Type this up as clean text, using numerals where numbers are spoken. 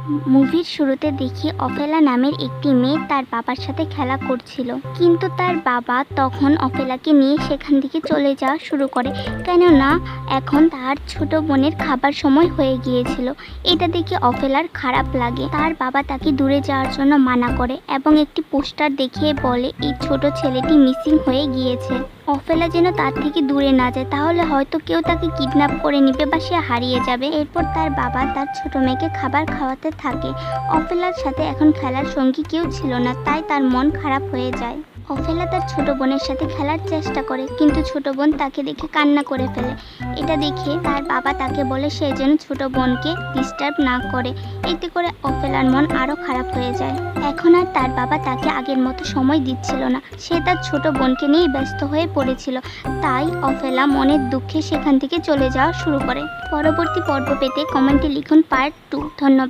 মুভির শুরুতে দেখি অফেলা নামের একটি মেয়ে তার বাবার সাথে খেলা করছিল, কিন্তু তার বাবা তখন অফেলাকে নিয়ে সেখান থেকে চলে যাওয়া শুরু করে, কেননা এখন তার ছোট বোনের খাবার সময় হয়ে গিয়েছিল। এটা দেখে অফেলার খারাপ লাগে। তার বাবা তাকে দূরে যাওয়ার জন্য মানা করে এবং একটি পোস্টার দেখিয়ে বলে এই ছোট ছেলেটি মিসিং হয়ে গিয়েছে। অফেলা যেন তার থেকে দূরে না যায়, তাহলে হয়তো কেউ তাকে কিডন্যাপ করে নিবে বা সে হারিয়ে যাবে। এরপর তার বাবা তার ছোট মেয়েকে খাবার খাওয়াতে থাকে। অফেলার সাথে এখন খেলার সঙ্গী কেউ ছিল না, তাই তার মন খারাপ হয়ে যায়। অফেলা তার ছোট বোনের সাথে খেলার চেষ্টা করে, কিন্তু ছোট বোন তাকে দেখে কান্না করে ফেলে। এটা দেখে তার বাবা তাকে বলে সে যেন ছোট বোনকে ডিস্টার্ব না করে। এতে করে অফেলার মন আরও খারাপ হয়ে যায়। এখন আর তার বাবা তাকে আগের মতো সময় দিচ্ছিল না, সে তার ছোট বোনকে নিয়ে ব্যস্ত হয়ে পড়েছিল। তাই অফেলা মনের দুঃখে সেখান থেকে চলে যাওয়া শুরু করে। পরবর্তী পর্ব পেতে কমেন্টে লিখুন পার্ট 2। ধন্যবাদ।